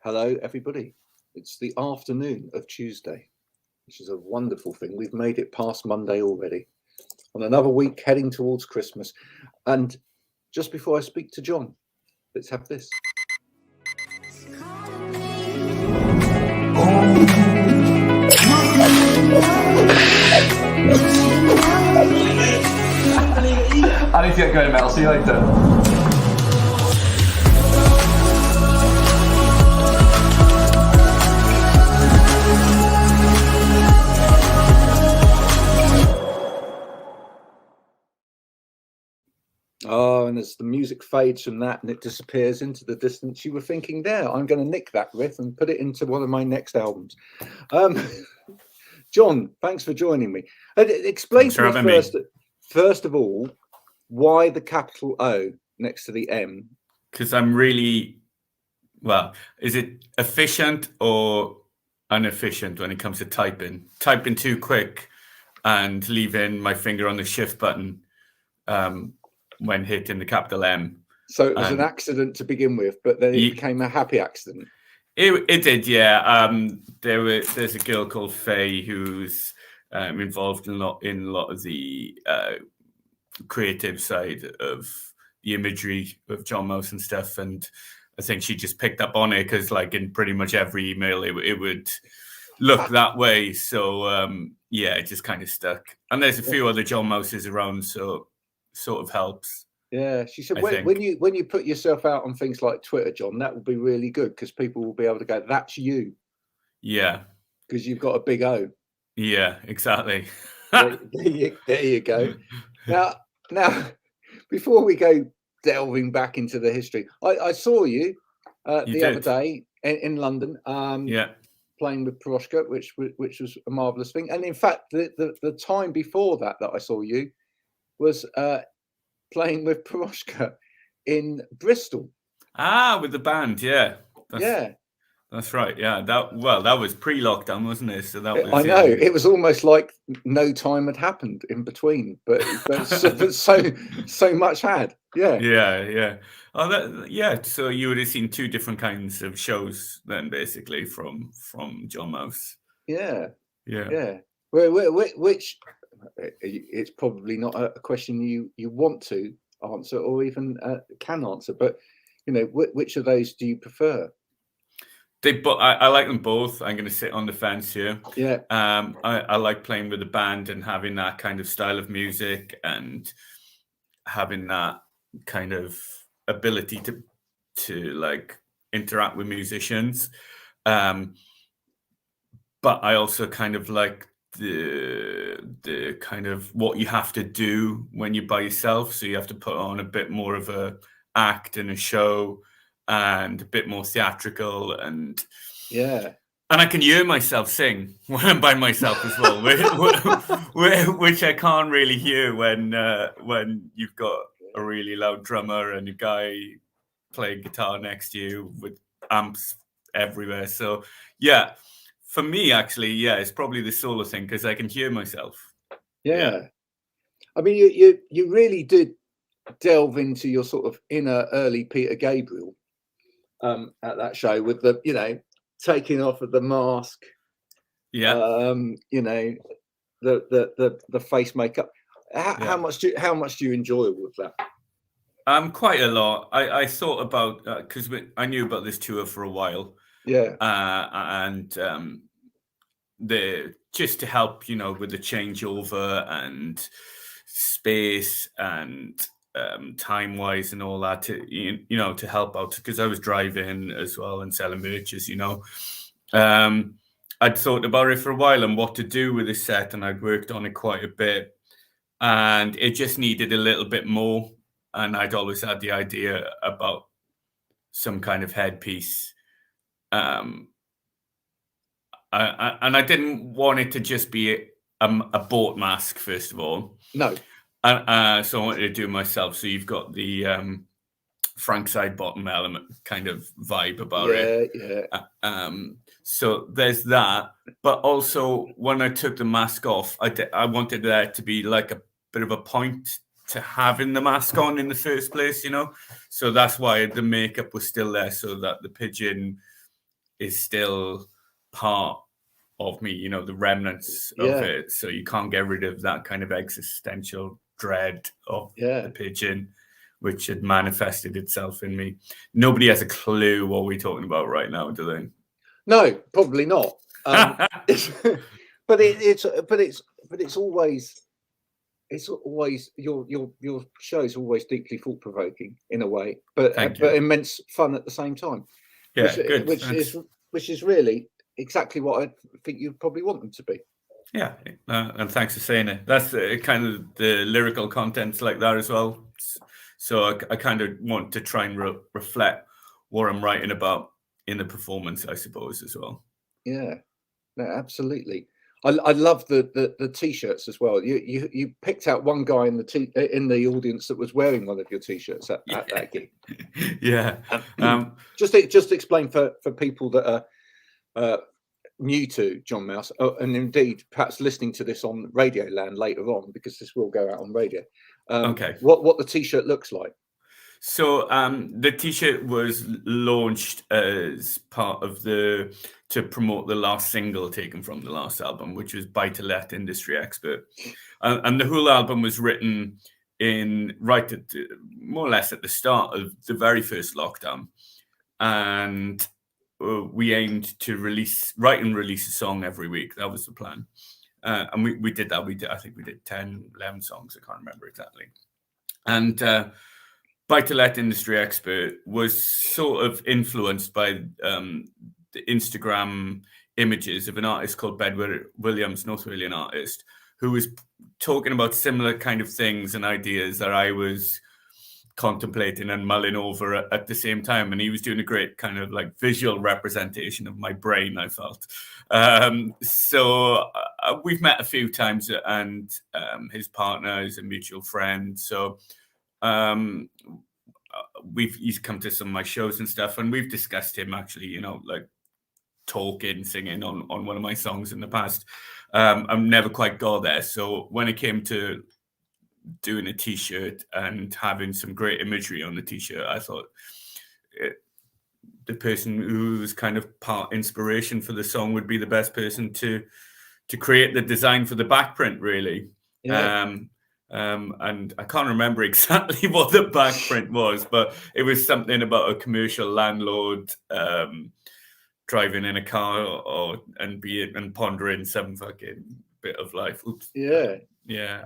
Hello, everybody. It's the afternoon of Tuesday, which is a wonderful thing. We've made it past Monday already on another week heading towards Christmas. And just before I speak to John, let's have this. I need to get going, mate. I'll see you later. Oh, and as the music fades from that and it disappears into the distance, you were thinking, there, I'm going to nick that riff and put it into one of my next albums. John, thanks for joining me. Explain to me first of all, why the capital O next to the M? Because I'm really, well, is it efficient or inefficient when it comes to typing? Typing too quick and leaving my finger on the shift button when hitting the capital M. So it was an accident to begin with, but then it became a happy accident. It did, yeah. There's a girl called Faye who's involved in a lot of the creative side of the imagery of John Mouse and stuff, and I think she just picked up on it because, like, in pretty much every email, it would look that way. So yeah, it just kind of stuck. And there's a few other John Mouses around, so sort of helps. Yeah, she said when you put yourself out on things like Twitter, John, that will be really good because people will be able to go, "That's you." Yeah, because you've got a big O. Yeah, exactly. there you go. Now, before we go delving back into the history, I saw you the other day in London. Playing with Piroshka, which was a marvelous thing. And in fact, the time before that I saw you was playing with Piroshka in Bristol. With the band, yeah. That's right. Yeah, that was pre-lockdown, wasn't it? So that was. I know it was almost like no time had happened in between, but so much had. Yeah. Oh, so you would have seen two different kinds of shows then, basically, from John Mouse. Yeah. Which it's probably not a question you want to answer or even can answer, but you know, which of those do you prefer? I like them both. I'm going to sit on the fence here. Yeah. I like playing with the band and having that kind of style of music and having that kind of ability to like interact with musicians. But I also kind of like the kind of what you have to do when you're by yourself. So you have to put on a bit more of a act and a show and a bit more theatrical and I can hear myself sing when I'm by myself as well, which I can't really hear when you've got a really loud drummer and a guy playing guitar next to you with amps everywhere. So yeah, for me actually, it's probably the solo thing because I can hear myself. Yeah. I mean, you really did delve into your sort of inner early Peter Gabriel at that show with the, you know, taking off of the mask, you know, the face makeup. How much do you enjoy all of that? Quite a lot. I thought about because I knew about this tour for a while. And just to help, you know, with the changeover and space and time wise and all that, to you know, to help out because I was driving as well and selling merches, you know. I'd thought about it for a while and what to do with this set, and I'd worked on it quite a bit, and it just needed a little bit more. And I'd always had the idea about some kind of headpiece, and I didn't want it to just be a boat mask, first of all. No. So I wanted to do it myself. So you've got the Frank Sidebottom element kind of vibe about it. So there's that. But also when I took the mask off, I wanted there to be like a bit of a point to having the mask on in the first place, you know. So that's why the makeup was still there, so that the pigeon is still part of me, you know, the remnants of it. So you can't get rid of that kind of existential dread of the pigeon, which had manifested itself in me. Nobody has a clue what we're talking about right now, do they? No, probably not. But it's always your show is always deeply thought provoking in a way, but immense fun at the same time. Yeah, which is really exactly what I think you probably want them to be. Yeah, and thanks for saying it. That's kind of the lyrical contents like that as well. So I kind of want to try and reflect what I'm writing about in the performance, I suppose, as well. Yeah, no, absolutely. I love the t-shirts as well. You picked out one guy in the audience that was wearing one of your t-shirts at that gig. Yeah. Just explain for people that are new to John Mouse, and indeed perhaps listening to this on Radio Land later on, because this will go out on radio. What the t-shirt looks like. So the t-shirt was launched as part of to promote the last single taken from the last album, which was Buy to Let Industry Expert. And the whole album was written right at more or less at the start of the very first lockdown. And we aimed to write and release a song every week. That was the plan. And we did that. I think we did 10, 11 songs. I can't remember exactly. And Buy to Let Industry Expert was sort of influenced by the Instagram images of an artist called Bedwyr Williams, North Walian artist, who was talking about similar kind of things and ideas that I was contemplating and mulling over at the same time. And he was doing a great kind of like visual representation of my brain, I felt. So we've met a few times, and his partner is a mutual friend. So he's come to some of my shows and stuff, and we've discussed him actually, you know, like singing on one of my songs in the past. I've never quite got there. So when it came to doing a t-shirt and having some great imagery on the t-shirt, I thought the person who was kind of part inspiration for the song would be the best person to create the design for the backprint, really. And I can't remember exactly what the backprint was, but it was something about a commercial landlord driving in a car and pondering some fucking bit of life. Oops. Yeah,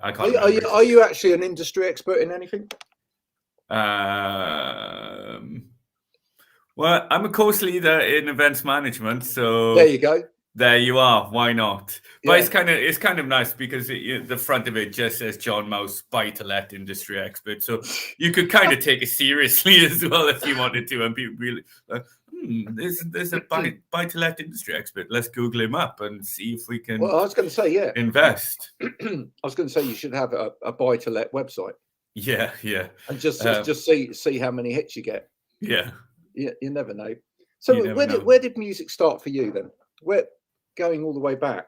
I can't. Are you actually an industry expert in anything? Well, I'm a course leader in events management, so there you go. There you are. Why not? But it's kind of nice because the front of it just says John Mouse, Buy to Let Industry Expert. So you could kind of take it seriously as well if you wanted to, and people be like, there's a buy to let industry expert. Let's Google him up and see if we can. Well, I was going to say, invest. I was going to say you should have a buy to let website. Yeah, and just see how many hits you get. Yeah, you never know. So where did music start for you then? Where, going all the way back,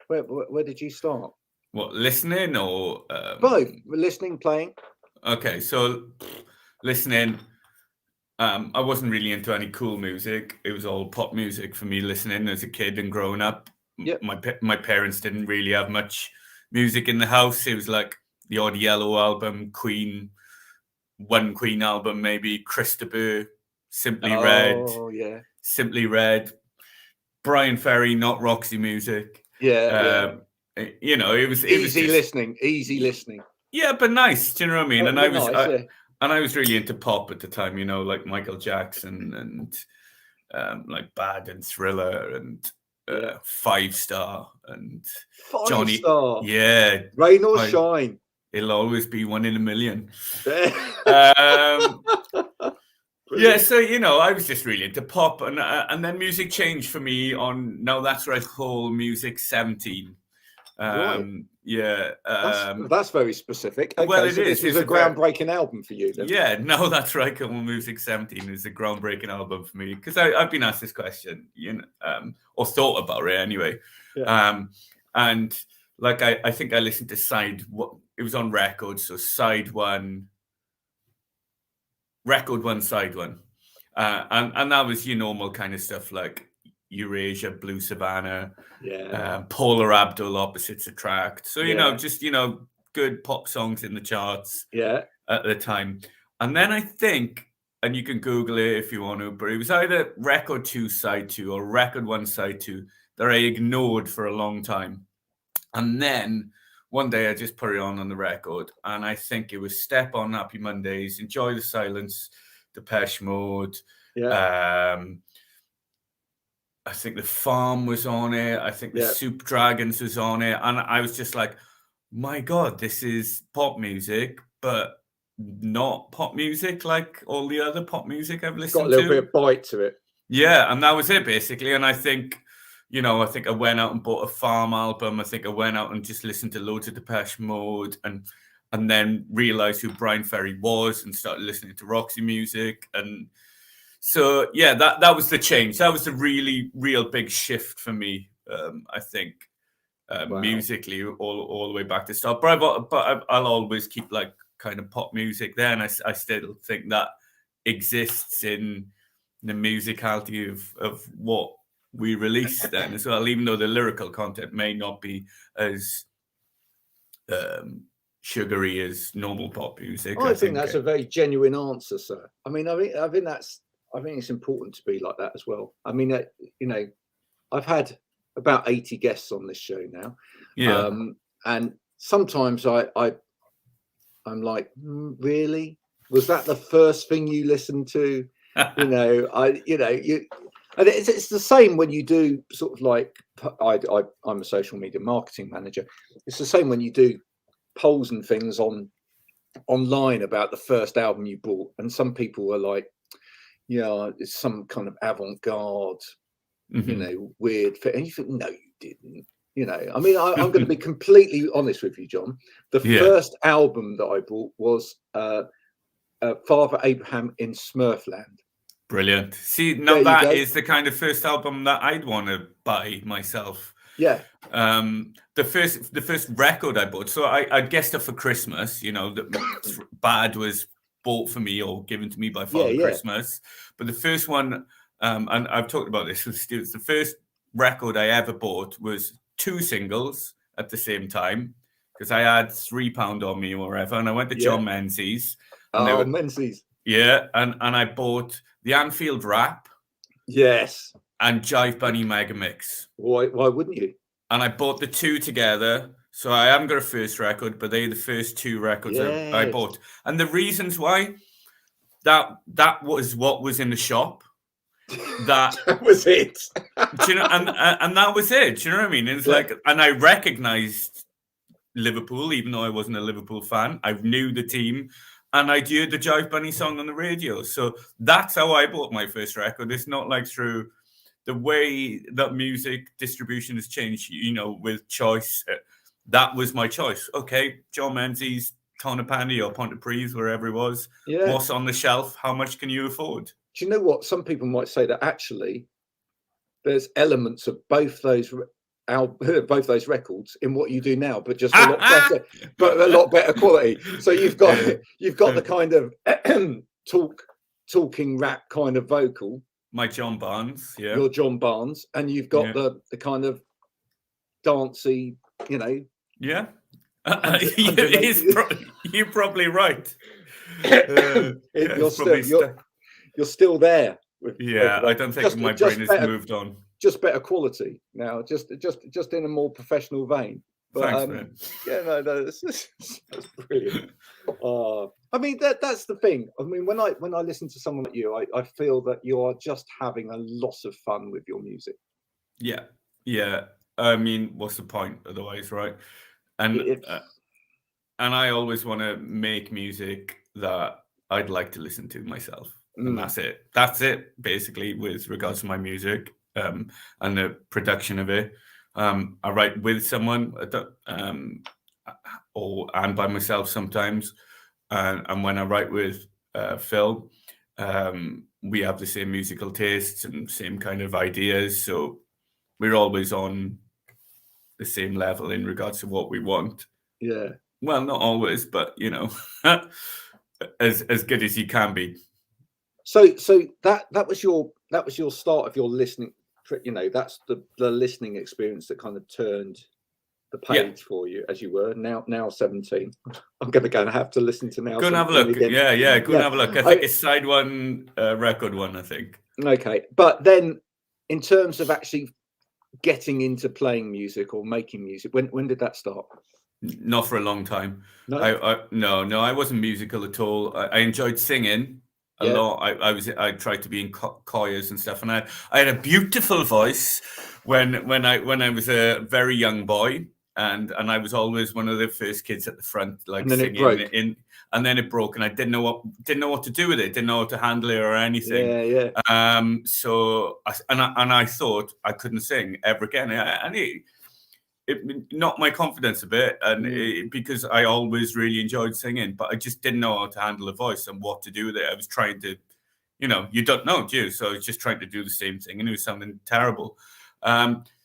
where did you start? What, listening or both? Listening, playing. Okay, so listening. I wasn't really into any cool music. It was all pop music for me listening as a kid and growing up. Yep. My parents didn't really have much music in the house. It was like the odd Yellow album, Queen, one Queen album, maybe, Chris de Burgh, Simply Red. Oh, yeah. Simply Red. Brian Ferry, not Roxy music. Yeah. You know, it was easy listening. Yeah, but nice. Do you know what I mean? And I was really into pop at the time, you know, like Michael Jackson and like Bad and Thriller and 5 Star and Johnny. Star. Yeah. Rain or shine. It'll always be 1 in a million. Yeah, so, you know, I was just really into pop, and then music changed for me on Now That's Right Whole Music 17. Right. Yeah. That's very specific. Okay, well, it so is. This was a groundbreaking album for you then. Yeah, Now That's Right Whole Music 17 is a groundbreaking album for me, because I've been asked this question, you know, or thought about it anyway. Yeah. And like, I think I listened to it was on record, so record one, side one. And that was your normal kind of stuff like Eurasia, Blue Savannah, yeah, Paula Abdul, Opposites Attract. So, you know, Yeah. just, you know, good pop songs in the charts yeah. at the time. And then I think, and you can Google it if you want to, but it was either Record 2 Side 2 or Record 1 Side 2 that I ignored for a long time. And then one day I just put it on the record, and I think it was Step On, Happy Mondays, Enjoy the Silence, Depeche Mode. Yeah. I think The Farm was on it. I think the Soup Dragons was on it. And I was just like, my God, this is pop music, but not pop music like all the other pop music I've listened to. Got a little bit of bite to it. Yeah, and that was it, basically. And I think, you know, I think I went out and bought a Farm album. I think I went out and just listened to loads of Depeche Mode and then realized who Brian Ferry was and started listening to Roxy music. And so, yeah, that was the change. That was the really, real big shift for me, I think, musically, all the way back to start. But I'll always keep like kind of pop music there. And I still think that exists in the musicality of what we release then as well, even though the lyrical content may not be as sugary as normal pop music. I think that's a very genuine answer, sir. I mean, I think it's important to be like that as well. I mean, you know, I've had about 80 guests on this show now. Yeah. And sometimes I'm like, really? Was that the first thing you listened to? And it's the same when you do sort of like, I'm a social media marketing manager. It's the same when you do polls and things online about the first album you bought, and some people are like, yeah, it's some kind of avant-garde, you know, weird fit. And you think, no, you didn't. You know, I mean, I'm going to be completely honest with you, John. The first album that I bought was Father Abraham in Smurfland. Brilliant. See, now that is the kind of first album that I'd want to buy myself. Yeah. The first record I bought. So I guessed it for Christmas. You know, Bad was bought for me or given to me by Father Christmas. But the first one, and I've talked about this with students, the first record I ever bought was 2 singles at the same time, because I had £3 on me or whatever, and I went to John Menzies. Menzies. Yeah, and I bought the Anfield Rap. Yes. And Jive Bunny Mega Mix. Why wouldn't you? And I bought the 2 together. So I haven't got a first record, but they're the first 2 records I bought. And the reasons why, that was what was in the shop. That was it. Do you know, and that was it. Do you know what I mean? It's like, and I recognized Liverpool, even though I wasn't a Liverpool fan. I knew the team. And I heard the Jive Bunny song on the radio. So that's how I bought my first record. It's not like through the way that music distribution has changed, you know, with choice. That was my choice. Okay, John Menzies, Tonypandy or Pontypridd, wherever it was. Yeah. What's on the shelf? How much can you afford? Do you know what? Some people might say that actually there's elements of both those records in what you do now, but just a lot better, but a lot better quality. So you've got the kind of talking rap kind of vocal. My John Barnes, yeah. Your John Barnes, and you've got the kind of dancey, you know. Yeah. You're probably right. You're still there. I don't think my brain has moved on. Just better quality now, just in a more professional vein. But, thanks, man. Yeah, no, that's brilliant. I mean, that's the thing. I mean, when I listen to someone like you, I feel that you are just having a lot of fun with your music. Yeah. I mean, what's the point otherwise, right? And I always want to make music that I'd like to listen to myself, and that's it. That's it, basically, with regards to my music and the production of it. I write with someone, and by myself sometimes. And when I write with Phil, we have the same musical tastes and same kind of ideas. So we're always on the same level in regards to what we want. Yeah. Well, not always, but, you know, as good as you can be. So that was your start of your listening that's the listening experience that kind of turned the page for you as you were. Now 17. I'm going to go and have to listen to Now. Go and have a look. Again. Yeah. Go and have a look. I think it's side one, record one, I think. Okay. But then in terms of actually getting into playing music or making music, when did that start? Not for a long time. No, I wasn't musical at all. I enjoyed singing a lot. I tried to be in choirs and stuff, and I had a beautiful voice when I was a very young boy, and I was always one of the first kids at the front, like singing. And then it broke, and I didn't know what to do with it. Didn't know how to handle it or anything. So I thought I couldn't sing ever again, and it knocked my confidence a bit, and because I always really enjoyed singing, but I just didn't know how to handle a voice and what to do with it. I was trying to, you don't know, do you? So I was just trying to do the same thing, and it was something terrible.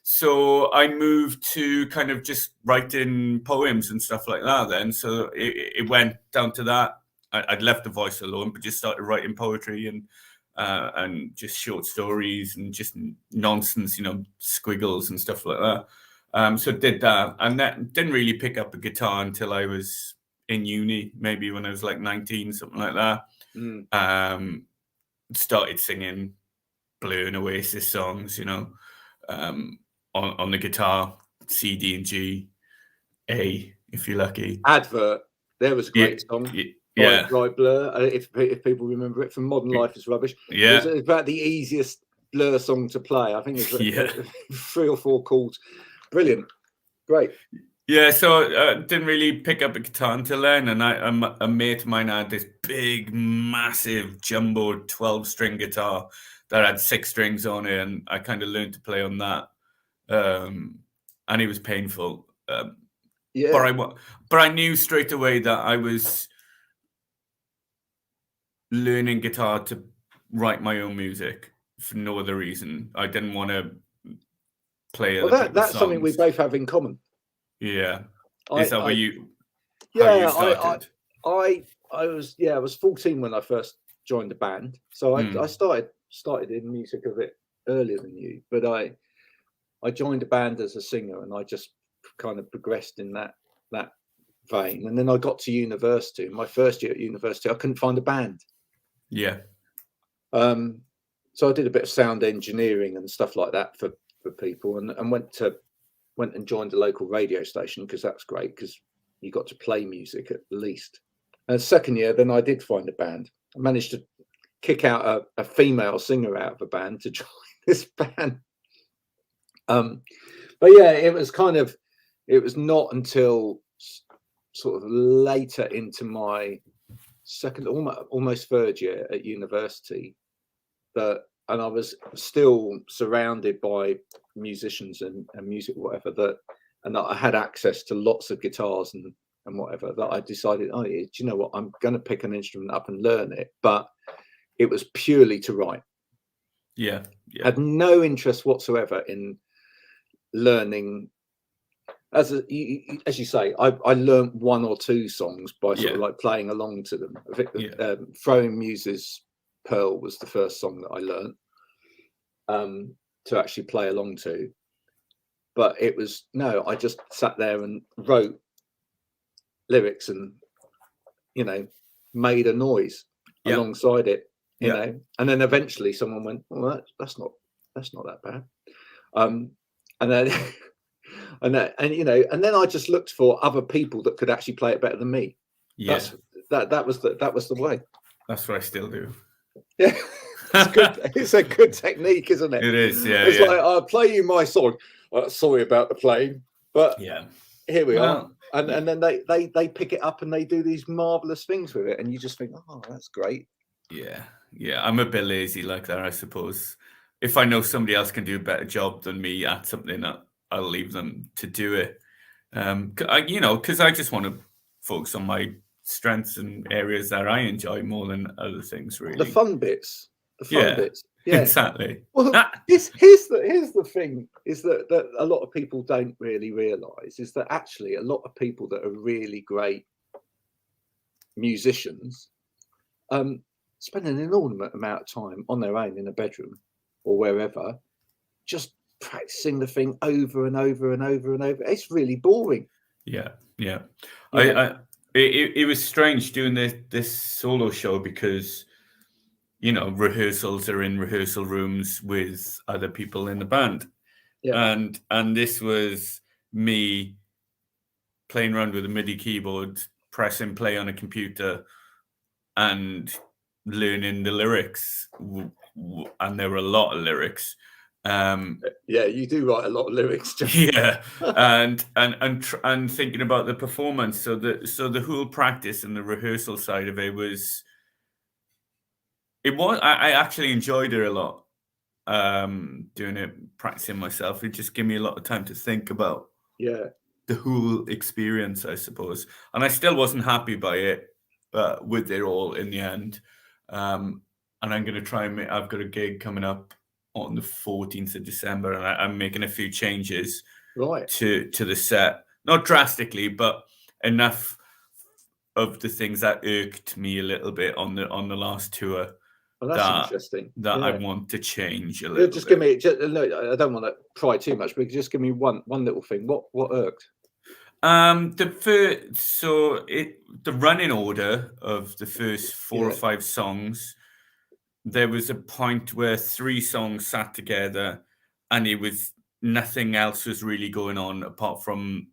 So I moved to kind of just writing poems and stuff like that then. So it went down to that. I'd left the voice alone, but just started writing poetry and just short stories and just nonsense, squiggles and stuff like that. So did that, and that didn't really pick up a guitar until I was in uni, maybe when I was like 19, something like that. Started singing Blur and Oasis songs, on the guitar, C, D, and G, A, if you're lucky. Advert, there was a great song. Right, Blur. If people remember it from Modern Life is Rubbish. Yeah, it's about the easiest Blur song to play. I think it's 3 or 4 chords. Brilliant, great. Yeah, so didn't really pick up a guitar until then, and a mate of mine had this big, massive, jumbo 12-string guitar that had 6 strings on it, and I kind of learned to play on that, and it was painful. But I knew straight away that I was learning guitar to write my own music for no other reason. I didn't want to play. Well, that's songs. Something we both have in common. Yeah, is that where you? Yeah, I was 14 when I first joined the band, so I started in music a bit earlier than you, but I joined a band as a singer, and I just kind of progressed in that vein. And then I got to university. My first year at university, I couldn't find a band. Yeah. So I did a bit of sound engineering and stuff like that for people, and went and joined a local radio station, because that's great, because you got to play music at least. And second year, then I did find a band. I managed to kick out a female singer out of a band to join this band. But yeah, it was not until sort of later into my second, almost third year at university, and I was still surrounded by musicians and music, whatever, and that I had access to lots of guitars and whatever, that I decided, do you know what, I'm going to pick an instrument up and learn it. But it was purely to write. Yeah. Had no interest whatsoever in learning. As you say, I learned 1 or 2 songs by sort of like playing along to them. I think Throwing Muses' Pearl was the first song that I learned to actually play along to. But I just sat there and wrote lyrics and, made a noise alongside it, you know. And then eventually someone went, well, that's not that bad. And then and then I just looked for other people that could actually play it better than me. Yeah. That was the way. That's what I still do. Yeah. It's good. It's a good technique, isn't it? It is, yeah. It's like, I'll play you my song. Sorry about the playing, but here we are. And then they pick it up and they do these marvelous things with it, and you just think, oh, that's great. Yeah. I'm a bit lazy like that, I suppose. If I know somebody else can do a better job than me at something, I'll leave them to do it. Because I just want to focus on my strengths and areas that I enjoy more than other things, really. The fun bits. Bits. Yeah, exactly. Well, here's the thing, is that a lot of people don't really realise, is that actually a lot of people that are really great musicians spend an inordinate amount of time on their own in a bedroom or wherever, just practicing the thing over and over and over and over. It's really boring. Yeah. It was strange doing this solo show because, you know, rehearsals are in rehearsal rooms with other people in the band. Yeah. And this was me playing around with a MIDI keyboard, pressing play on a computer and learning the lyrics. And there were a lot of lyrics. Yeah, you do write a lot of lyrics, John. Yeah, and thinking about the performance. So the whole practice and the rehearsal side of it was. I actually enjoyed it a lot. Doing it, practicing myself. It just gave me a lot of time to think about. Yeah. The whole experience, I suppose, and I still wasn't happy by it, with it all in the end. And I'm going to try and I've got a gig coming up on the 14th of December, and I'm making a few changes to the set, not drastically, but enough of the things that irked me a little bit on the last tour. Well, that's interesting. That I want to change a little. Just give me. I don't want to pry too much, but just give me one little thing. What irked? The running order of the first 4 or 5 songs. There was a point where 3 songs sat together, and it was nothing else was really going on apart from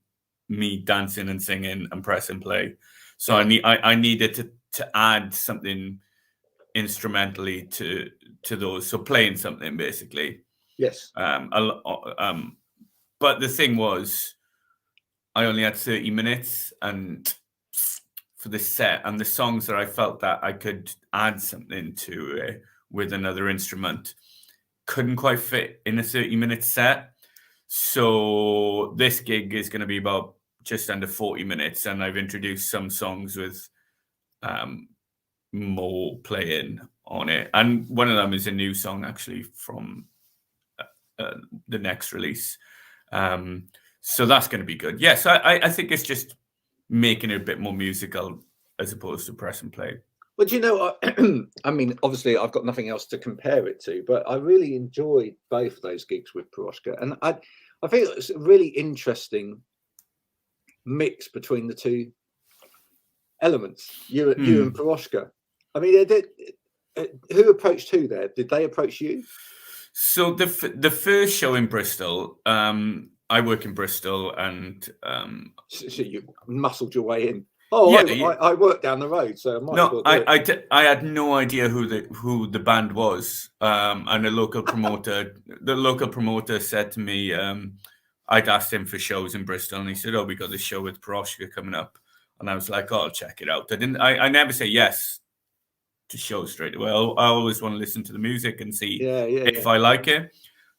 me dancing and singing and pressing play. So I needed to add something instrumentally to those. So playing something basically. Yes. But the thing was, I only had 30 minutes and for the set, and the songs that I felt that I could add something to with another instrument couldn't quite fit in a 30-minute set. So this gig is going to be about just under 40 minutes, and I've introduced some songs with more playing on it, and one of them is a new song actually from the next release. So that's going to be good. Yes, I think it's just making it a bit more musical as opposed to press and play. Well, do you know, I mean, obviously I've got nothing else to compare it to, but I really enjoyed both those gigs with Piroshka. And I think it's a really interesting mix between the two elements, you and Piroshka. I mean, who approached who there? Did they approach you? So the first show in Bristol, I work in Bristol, and so you muscled your way in. Oh, yeah, I work down the road, so I had no idea who the band was, and the local promoter said to me, I'd asked him for shows in Bristol, and he said, "Oh, we got this show with Piroshka coming up," and I was like, "Oh, I'll check it out." I never say yes to shows straight away. I always want to listen to the music and see if I like it.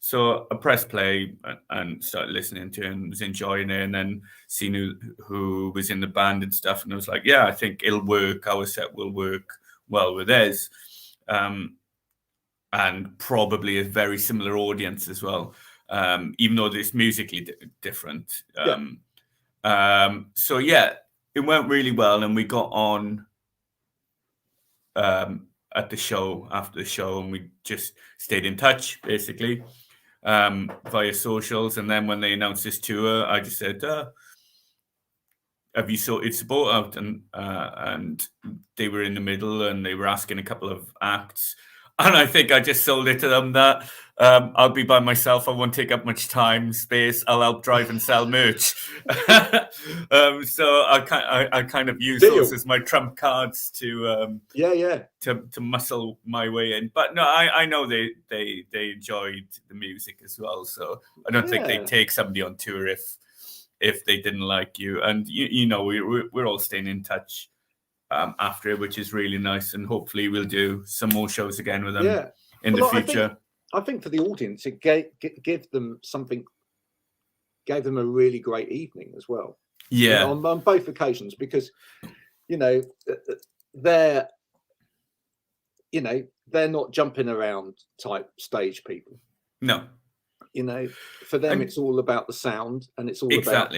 So I pressed play and started listening to it and was enjoying it, and then seeing who was in the band and stuff. And I was like, yeah, I think it'll work. Our set will work well with theirs. And probably a very similar audience as well, even though it's musically different. So, yeah, it went really well. And we got on at the show, after the show, and we just stayed in touch, basically. Via socials, and then when they announced this tour, I just said, "Have you sorted support out?" And they were in the middle, and they were asking a couple of acts, and I think I just sold it to them that I'll be by myself. I won't take up much time, space. I'll help drive and sell merch. So I kind of use those as my trump cards to muscle my way in. But no, I know they enjoyed the music as well. So I don't think they'd take somebody on tour if they didn't like you. And you know, we're all staying in touch after it, which is really nice. And hopefully we'll do some more shows again with them in the future. I think for the audience, it gave them a really great evening as well. Yeah, you know, on both occasions, because you know they're not jumping around type stage people. No, you know, for them it's all about the sound, and it's all about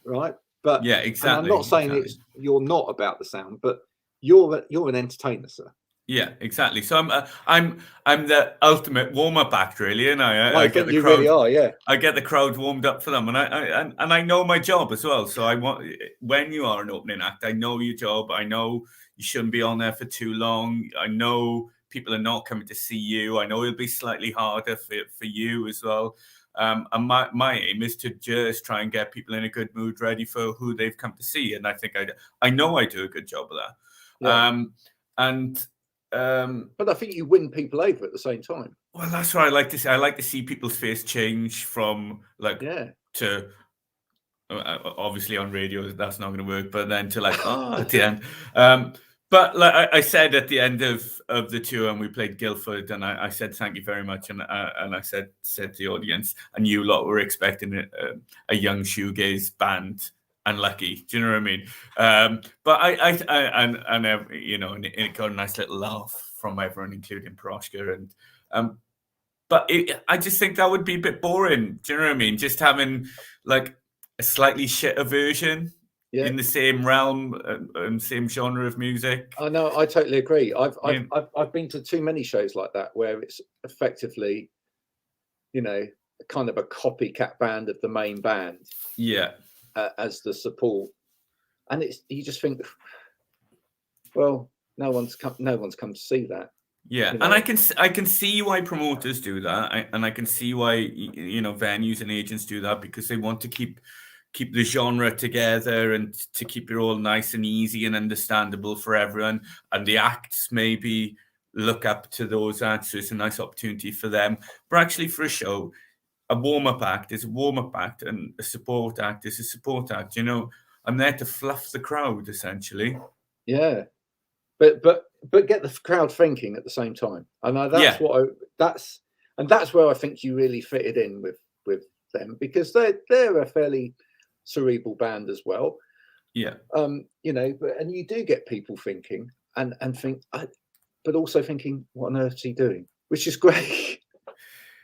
right. But yeah, exactly. I'm not saying you're not about the sound, but you're an entertainer, sir. Yeah, exactly. So I'm the ultimate warm-up act, really, and I get the crowd. Really are, yeah. I get the crowd warmed up for them, and I know my job as well. So when you are an opening act, I know your job. I know you shouldn't be on there for too long. I know people are not coming to see you. I know it'll be slightly harder for you as well. And my aim is to just try and get people in a good mood, ready for who they've come to see. And I think I know I do a good job of that. Yeah. But I think you win people over at the same time. Well, that's what I like to see. I like to see people's face change from to obviously on radio that's not going to work, but then to at the end. But like I said at the end of the tour, and we played Guildford, and I said thank you very much, and I said to the audience, and you lot were expecting a young shoegaze band. Unlucky, do you know what I mean? But it got a nice little laugh from everyone, including Paroshka, and but I just think that would be a bit boring. Do you know what I mean? Just having like a slightly shitter version in the same realm and same genre of music. I know, I totally agree. I've been to too many shows like that where it's effectively, kind of a copycat band of the main band. Yeah. As the support, and you just think, well, no one's come to see that. Yeah, and I can see why promoters do that, and I can see why venues and agents do that, because they want to keep the genre together and to keep it all nice and easy and understandable for everyone. And the acts maybe look up to those acts, so it's a nice opportunity for them. But actually, for a show, a warm-up act is a warm-up act, and a support act is a support act. I'm there to fluff the crowd, essentially. Yeah, but get the crowd thinking at the same time. And that's where I think you really fitted in with them, because they're a fairly cerebral band as well. Yeah. And you do get people thinking and think, but also thinking, what on earth is he doing? Which is great.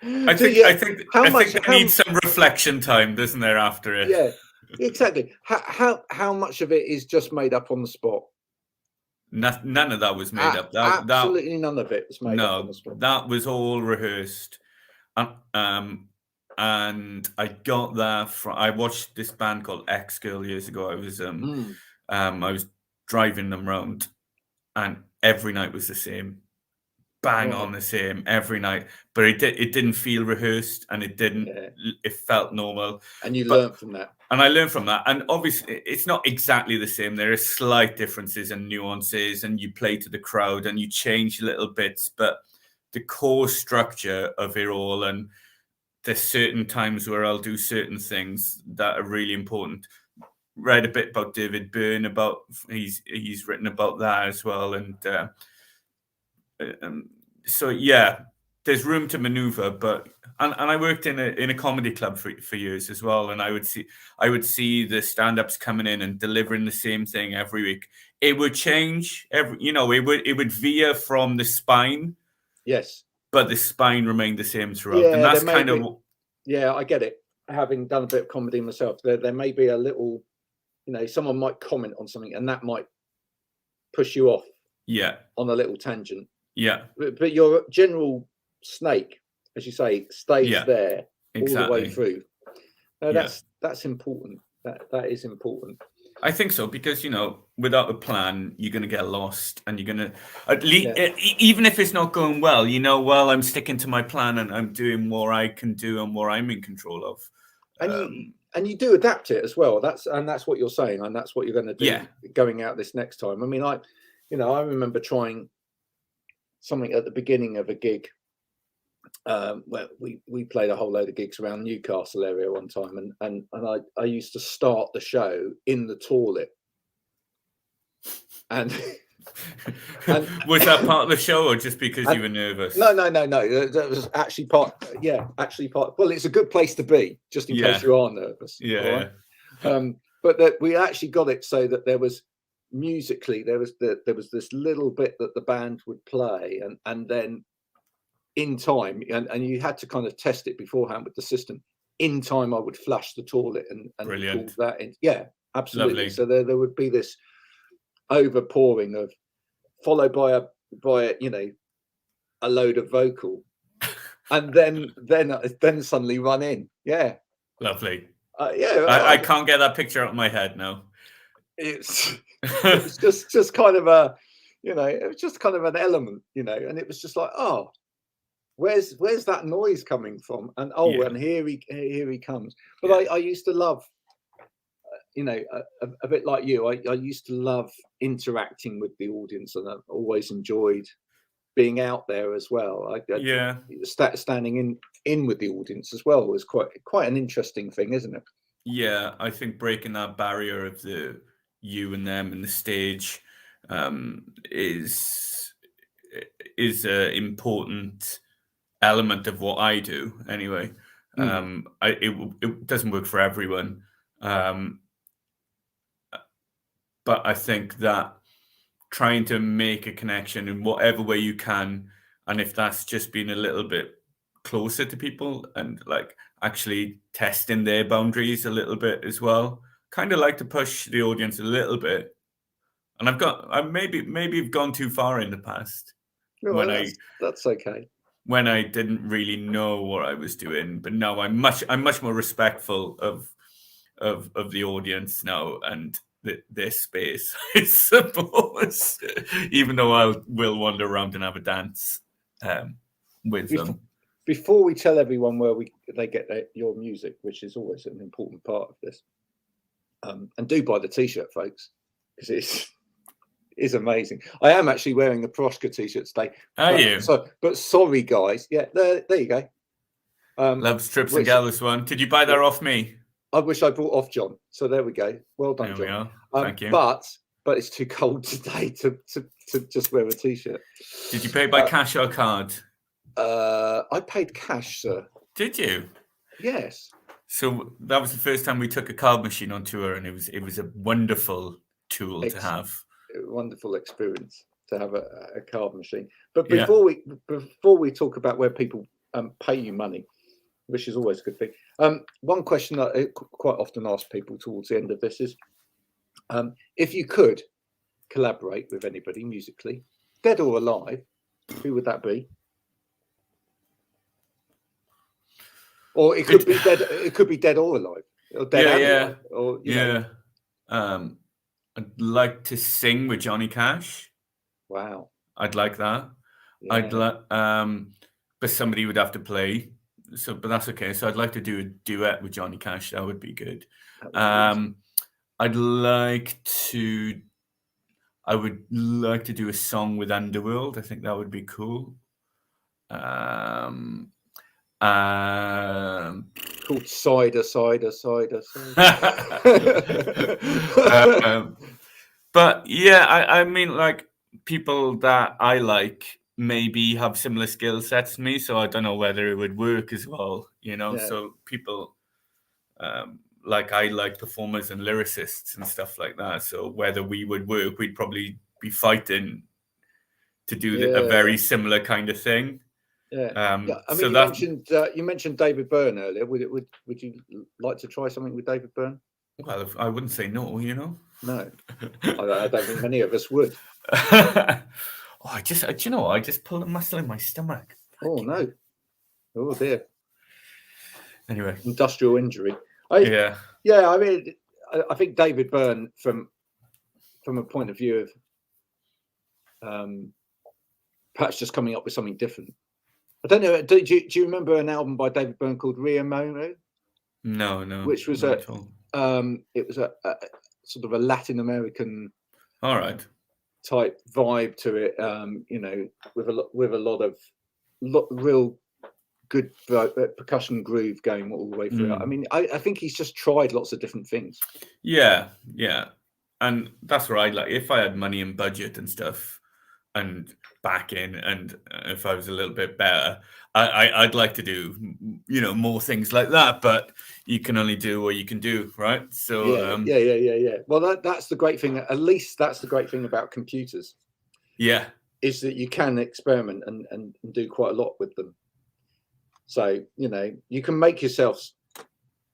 I think it needs some reflection time, doesn't there, after it? Yeah, exactly. How much of it is just made up on the spot? None of that was made up. Absolutely none of it was made up on the spot. That was all rehearsed. And I got that from. I watched this band called X Girl years ago. I was driving them around, and every night was the same. Bang on the same every night, but it didn't feel rehearsed, and it didn't. Yeah. It felt normal, and learned from that. And I learned from that. And obviously, it's not exactly the same. There are slight differences and nuances, and you play to the crowd, and you change little bits. But the core structure of it all, and there's certain times where I'll do certain things that are really important. Read a bit about David Byrne, about he's written about that as well, and. So yeah, there's room to maneuver, but and I worked in a comedy club for years as well, and I would see the stand-ups coming in and delivering the same thing every week. It would change it would veer from the spine, yes, but the spine remained the same throughout, and that's kind of I get it. Having done a bit of comedy myself, there may be a little, someone might comment on something, and that might push you off, on a little tangent. Yeah, but your general snake, as you say, stays there all the way through. No, that's important. That is important. I think so, because without a plan, you're going to get lost, and you're going to at least even if it's not going well, I'm sticking to my plan, and I'm doing what I can do and what I'm in control of. And you do adapt it as well. That's what you're saying, and that's what you're going to do going out this next time. I mean, I remember trying something at the beginning of a gig where we played a whole load of gigs around Newcastle area one time, and I used to start the show in the toilet, and was that part of the show, or just because you were nervous? No, that was actually part. Well, it's a good place to be, just in case you are nervous. But that we actually got it so that there was musically there was this little bit that the band would play, and then in time, and you had to kind of test it beforehand with the system. In time, I would flush the toilet and pull that in. Yeah, absolutely. Lovely. So there would be this overpouring of, followed by by a load of vocal, and then suddenly run in. Yeah, lovely. Yeah, I can't get that picture out of my head now. It's just kind of a, it was just kind of an element, and it was just like, oh, where's that noise coming from? And and here he comes. But I used to love, a bit like you. I used to love interacting with the audience, and I've always enjoyed being out there as well. Standing in with the audience as well was quite an interesting thing, isn't it? Yeah, I think breaking that barrier of the you and them and the stage is an important element of what I do anyway. It doesn't work for everyone, but I think that trying to make a connection in whatever way you can, and if that's just being a little bit closer to people and like actually testing their boundaries a little bit as well, kind of like to push the audience a little bit. And I maybe have gone too far in the past. Well, that's okay. When I didn't really know what I was doing, but now I'm much more respectful of the audience now and their space, I suppose. Even though I will wander around and have a dance with them. Before we tell everyone where they get your music, which is always an important part of this, and do buy the T-shirt, folks, because it's amazing. I am actually wearing the Proshka T-shirt today. Are you? But sorry, guys. Yeah, there you go. Loves Trips and Gallus one. Did you buy that off me? I wish I bought off John. So there we go. Well done, there John. We are. Thank you. But it's too cold today to just wear a T-shirt. Did you pay by cash or card? I paid cash, sir. Did you? Yes. So that was the first time we took a card machine on tour, and it was a wonderful tool to have. A wonderful experience to have a card machine. But before we talk about where people pay you money, which is always a good thing, one question that I quite often ask people towards the end of this is, if you could collaborate with anybody musically, dead or alive, who would that be? Or it could be dead. It could be dead or alive. Or dead or, I'd like to sing with Johnny Cash. Wow. I'd like that. Yeah. I'd like, but somebody would have to play. So, but that's okay. So I'd like to do a duet with Johnny Cash. That would be good. I would like to do a song with Underworld. I think that would be cool. Called Cider. But yeah, I mean, like, people that I like maybe have similar skill sets to me, so I don't know whether it would work as well, So people like, I like performers and lyricists and stuff like that, so whether we would work, we'd probably be fighting to do a very similar kind of thing. I mean, you mentioned David Byrne earlier. Would you like to try something with David Byrne? Well, I wouldn't say no. No, I don't think many of us would. I just pulled a muscle in my stomach. Oh no! Oh dear. Anyway, industrial injury. Yeah. I mean, I think David Byrne, from a point of view of perhaps just coming up with something different. I don't know. Do you remember an album by David Byrne called Rio Mono? No. Which was it was a sort of a Latin American, all right, type vibe to it. With a lot of real good percussion groove going all the way through. I mean, I think he's just tried lots of different things. Yeah, and that's what I'd like. If I had money and budget and stuff, and back in, and if I was a little bit better, I'd like to do more things like that, but you can only do what you can do, right? So yeah. Well, that's the great thing. At least that's the great thing about computers. Yeah, is that you can experiment and do quite a lot with them. So you can make yourself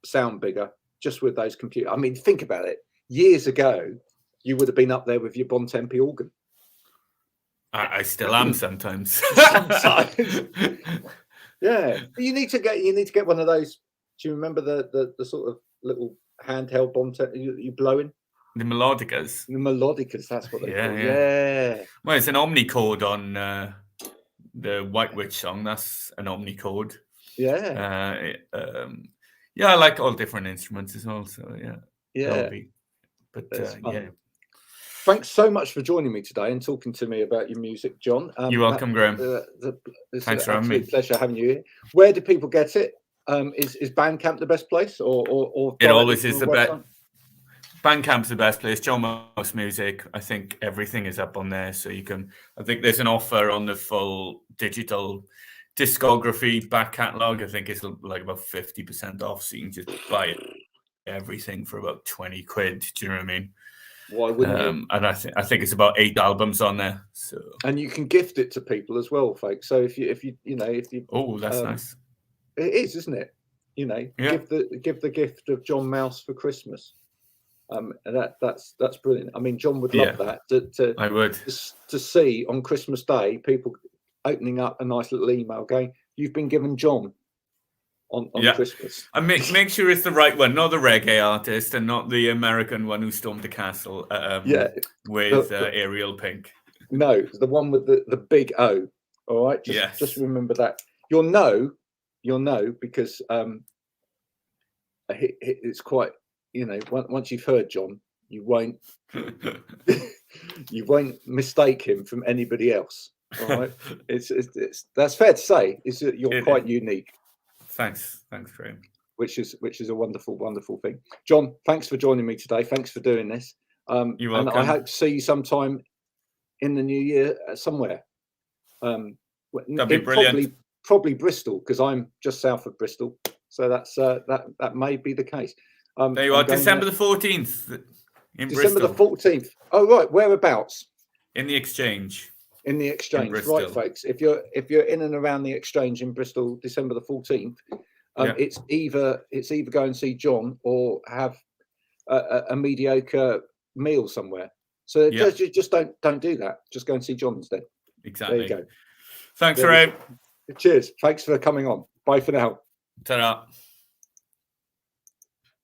sound bigger just with those computers. I mean, think about it. Years ago, you would have been up there with your Bontempi organ. I still am sometimes. Sometimes. Yeah, you need to get one of those. Do you remember the sort of little handheld bomb you blow in? The melodicas. The melodicas, that's what they call. Yeah. Well, it's an omnichord on the White Witch song. That's an omnichord. Yeah. I like all different instruments as well. So yeah. But yeah. Thanks so much for joining me today and talking to me about your music, John. You're welcome, Graham. It's Thanks for having me. Pleasure having you here. Where do people get it? Is Bandcamp the best place, or it always is the best? Bandcamp's the best place. John Mouse Music. I think everything is up on there, so you can. I think there's an offer on the full digital discography back catalog. I think it's like about 50% off, so you can just buy everything for about 20 quid. Do you know what I mean? Why wouldn't you? And I think it's about 8 albums on there. So and you can gift it to people as well, folks. So if you oh, that's nice. It is, isn't it? Give the gift of John Mouse for Christmas. And that's brilliant. I mean, John would love that. I would to see on Christmas Day people opening up a nice little email going, "You've been given John on Christmas." And make sure it's the right one, not the reggae artist, and not the American one who stormed the castle. With Ariel Pink. No, the one with the big O. All right, just remember that. You'll know because it's quite. Once you've heard John, you won't mistake him from anybody else. All right, it's that's fair to say. Is that you're quite unique. Thanks, Graham. Which is a wonderful thing. John, thanks for joining me today. Thanks for doing this. You're welcome. And I hope to see you sometime in the new year somewhere. That'd be brilliant. Probably Bristol, because I'm just south of Bristol, so that's that may be the case. There you are, December the 14th in December Bristol. the 14th. Oh right, whereabouts? In the Exchange. In the Exchange, right, folks. If you're in and around the Exchange in Bristol, December the 14th, it's either go and see John or have a mediocre meal somewhere. So just don't do that. Just go and see John instead. Exactly. There you go. Thanks, Ray. Cheers. Thanks for coming on. Bye for now. Ta-ra.